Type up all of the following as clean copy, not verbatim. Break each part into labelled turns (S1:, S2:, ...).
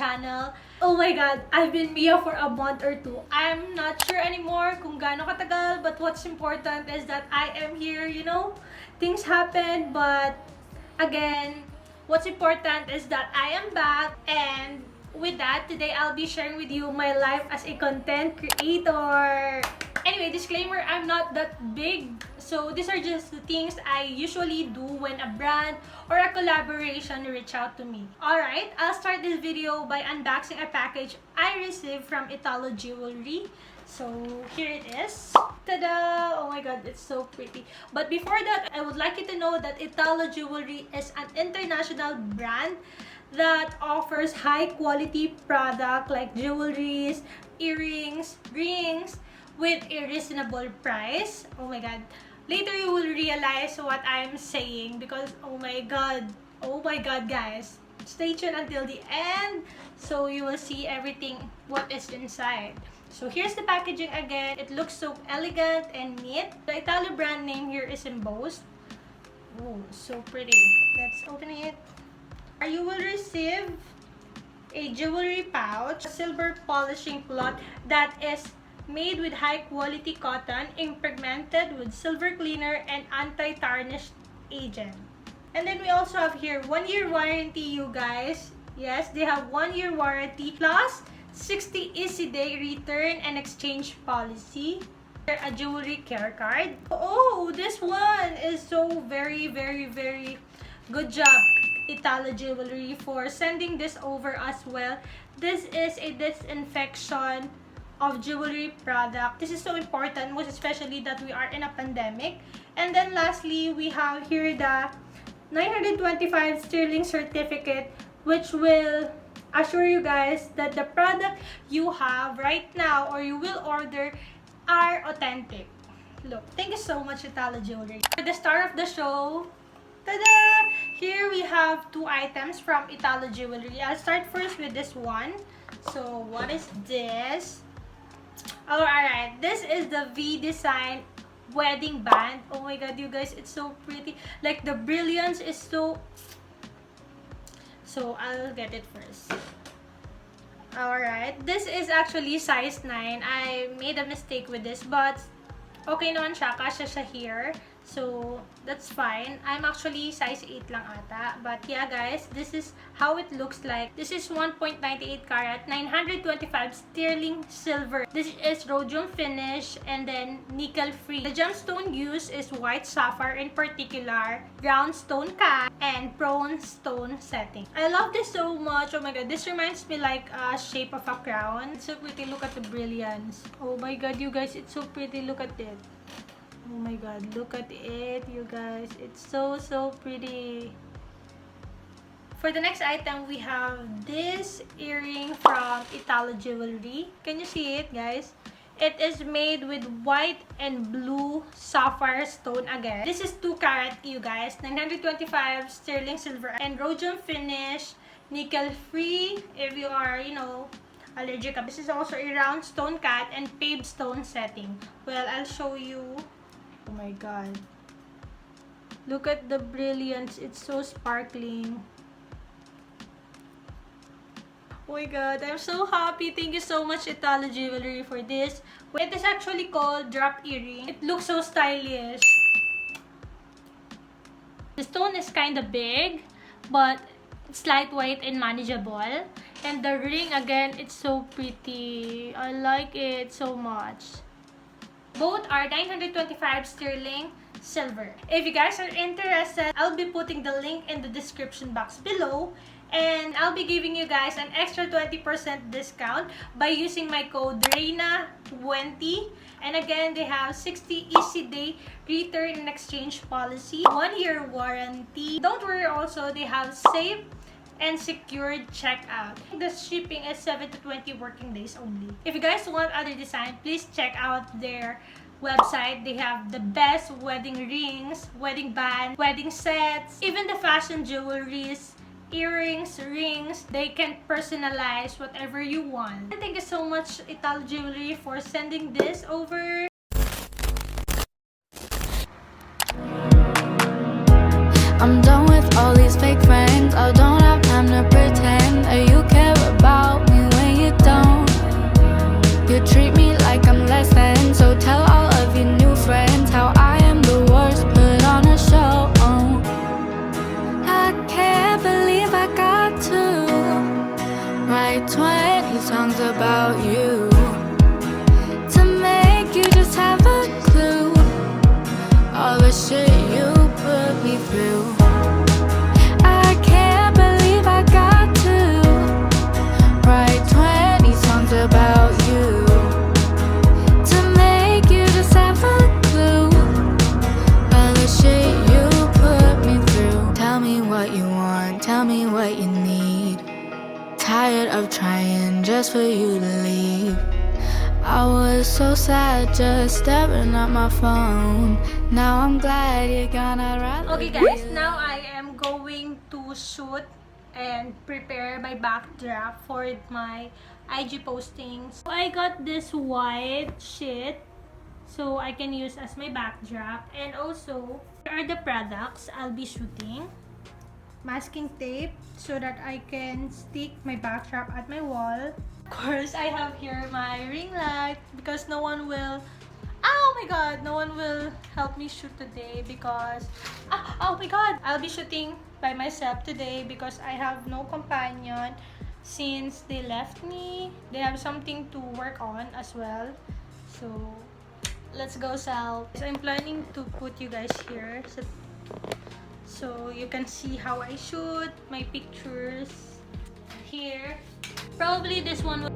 S1: channel. Oh my god, I've been Mia for a month or two. I'm not sure anymore kung gaano katagal, but what's important is that I am here, you know? Things happen, but again, what's important is that I am back, and with that, today I'll be sharing with you my life as a content creator. Anyway, disclaimer, I'm not that big. So these are just the things I usually do when a brand or a collaboration reach out to me. Alright, I'll start this video by unboxing a package I received from Italo Jewelry. So here it is. Ta-da! Oh my god, it's so pretty. But before that, I would like you to know that Italo Jewelry is an international brand that offers high quality product like jewelries, earrings, rings with a reasonable price. Oh my god. Later you will realize what I'm saying because oh my god guys. Stay tuned until the end so you will see everything what is inside. So here's the packaging again. It looks so elegant and neat. The Italo brand name here is embossed. Oh, so pretty. Let's open it. You will receive a jewelry pouch, a silver polishing cloth that is made with high quality cotton, impregnated with silver cleaner and anti-tarnish agent. And then we also have here 1-year warranty, you guys. Yes, they have 1-year warranty plus 60 easy day return and exchange policy. A jewelry care card. Oh, this one is so very good job, Italo Jewelry, for sending this over as well. This is a disinfection of jewelry product. This is so important, most especially that we are in a pandemic. And then lastly, we have here the 925 sterling certificate, which will assure you guys that the product you have right now or you will order are authentic. Look, thank you so much, Italo Jewelry. For the star of the show, tada! Here we have two items from Italo Jewelry. I'll start first with this one. So, what is this? Oh, alright. This is the V Design wedding band. Oh my god, you guys, it's so pretty. Like, the brilliance is so... So, I'll get it first. Alright. This is actually size 9. I made a mistake with this, but okay naman siya. Kasya siya here. So, that's fine. I'm actually size 8 lang ata. But yeah, guys, this is how it looks like. This is 1.98 karat, 925 sterling silver. This is rhodium finish and then nickel free. The gemstone used is white sapphire in particular, round stone cat, and prone stone setting. I love this so much. Oh my god, this reminds me like a shape of a crown. It's so pretty. Look at the brilliance. Oh my god, you guys, it's so pretty. Look at it. Oh my god, look at it, you guys. It's so pretty. For the next item, we have this earring from Italo Jewelry. Can you see it, guys? It is made with white and blue sapphire stone again. This is 2 carat, you guys. 925 sterling silver and rhodium finish, nickel free if you are, you know, allergic. This is also a round stone cut and paved stone setting. Well, I'll show you. Oh my god. Look at the brilliance. It's so sparkling. Oh my god, I'm so happy. Thank you so much, Italo Jewelry, for this. It is actually called drop earring. It looks so stylish. The stone is kind of big, but it's lightweight and manageable. And the ring, again, it's so pretty. I like it so much. Both are 925 sterling silver. If you guys are interested, I'll be putting the link in the description box below. And I'll be giving you guys an extra 20% discount by using my code REINA20. And again, they have 60 easy day return and exchange policy, 1-year warranty. Don't worry also, they have safe and secured checkout. The shipping is 7 to 20 working days only. If you guys want other design, please check out their website. They have the best wedding rings, wedding band, wedding sets, even the fashion jewelries, earrings, rings. They can personalize whatever you want. And thank you so much, Italo Jewelry, for sending this over.
S2: I'm done with all these fake friends. I don't have time to pretend that you care about Write 20 songs about you to make you just have a clue all the shit you put me through. I can't believe I got to write 20 songs about you to make you just have a clue all the shit you put me through. Tell me what you want, tell me what you need. Tired of trying just for you to leave. I was so sad just staring at my phone. Now I'm glad you're gonna rather.
S1: Okay guys, now I am going to shoot and prepare my backdrop for my IG postings. So I got this white sheet so I can use as my backdrop, and also here are the products I'll be shooting. Masking tape so that I can stick my backdrop at my wall. Of course, I have here my ring light because no one will help me shoot today because oh my god, I'll be shooting by myself today because I have no companion since they left me. They have something to work on as well. So let's go, Sal. So I'm planning to put you guys here so you can see how I shoot my pictures here. Probably this one will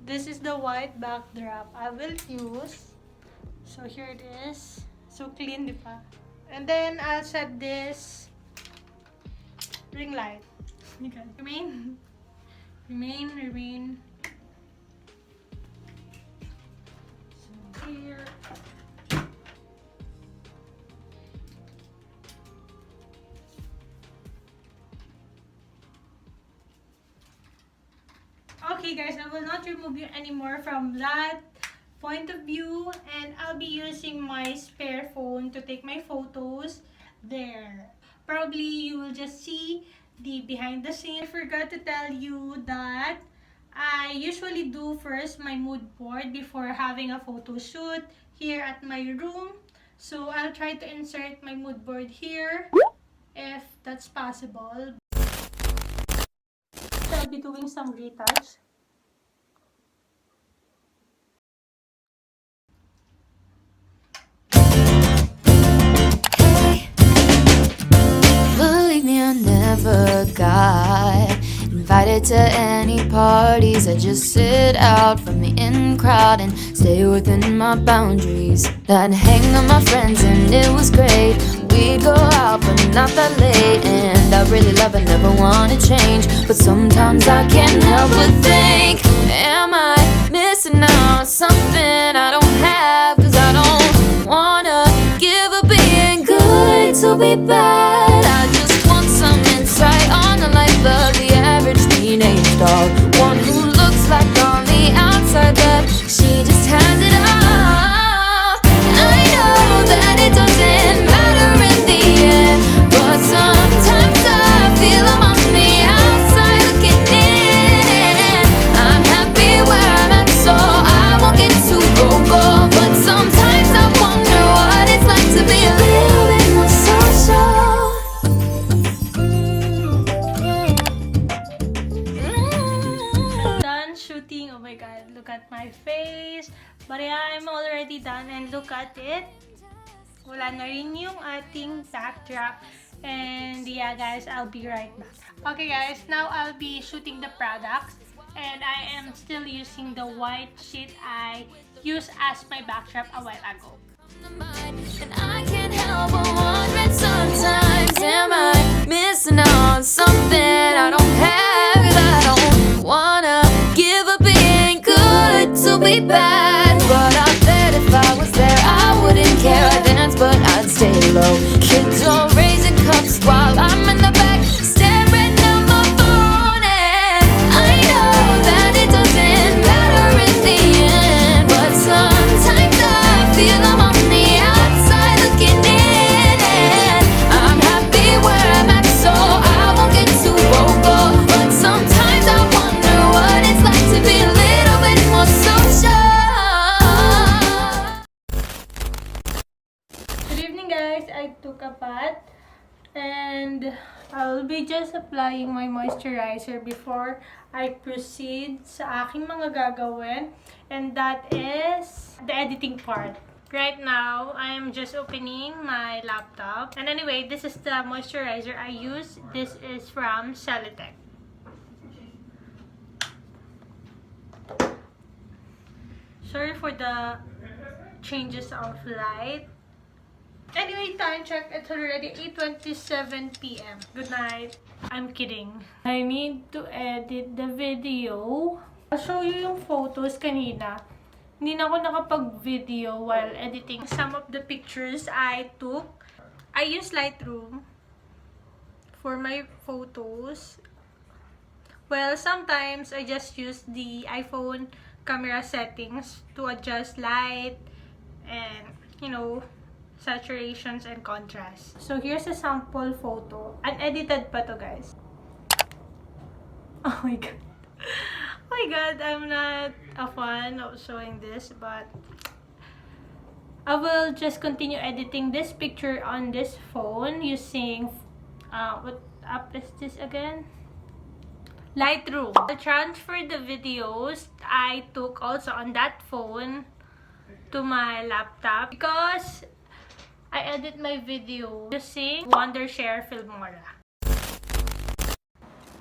S1: this is the white backdrop I will use. So here it is. So clean, diba? And then I'll set this ring light. Remain. So here. Okay guys, I will not remove you anymore from that point of view, and I'll be using my spare phone to take my photos there. Probably you will just see the behind the scene. I forgot to tell you that I usually do first my mood board before having a photo shoot here at my room. So I'll try to insert my mood board here if that's possible. So I'll be doing some retouch.
S2: Believe me, I never got invited to any parties. I just sit out from the in crowd and stay within my boundaries. I'd hang with my friends and it was great. We'd go out but not that late, and I really love it, never wanna change. But sometimes I can't help but think, am I missing out on something I don't have? Cause I don't wanna give up being good to be bad. I just want some insight on the life of the average teenage dog, one who looks like on the outside that she just has it all. I know that it doesn't matter in the end, but sometimes I feel I'm on the outside looking in. I'm happy where I'm at, so I won't get too vocal, but sometimes I wonder what it's like to be a little bit more social.
S1: Done shooting. Oh my god, look at my face. But yeah, I'm already done, and look at it. Wala na rin yung ating backdrop. And yeah guys, I'll be right back. Okay guys, now I'll be shooting the products, and I am still using the white sheet I used as my backdrop a while ago.
S2: And I can't help but wondering sometimes, am I missing out on something I don't have? Cause I don't wanna give up being good to be bad, but I bet if I was there I wouldn't care. I'd dance but I'd stay low. Kids all raising cups
S1: And I'll be just applying my moisturizer before I proceed sa aking mga gagawin. And that is the editing part. Right now, I'm just opening my laptop. And anyway, this is the moisturizer I use. This is from Celotex. Sorry for the changes of light. Anyway, time check. It's already 8:27 p.m. Good night. I'm kidding. I need to edit the video. I'll show you yung photos kanina. Hindi na ako nakapag-video while editing some of the pictures I took. I use Lightroom for my photos. Well, sometimes I just use the iPhone camera settings to adjust light and, you know, saturations and contrast. So here's a sample photo. Unedited pa to, guys. Oh my god. Oh my god, I'm not a fan of showing this, but I will just continue editing this picture on this phone using what app is this again? Lightroom. I'll transfer the videos I took also on that phone to my laptop because I edit my video using Wondershare Filmora.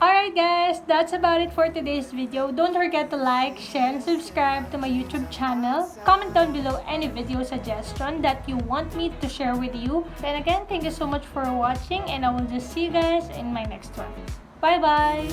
S1: Alright guys, that's about it for today's video. Don't forget to like, share, and subscribe to my YouTube channel. Comment down below any video suggestion that you want me to share with you. And again, thank you so much for watching, and I will just see you guys in my next one. Bye bye!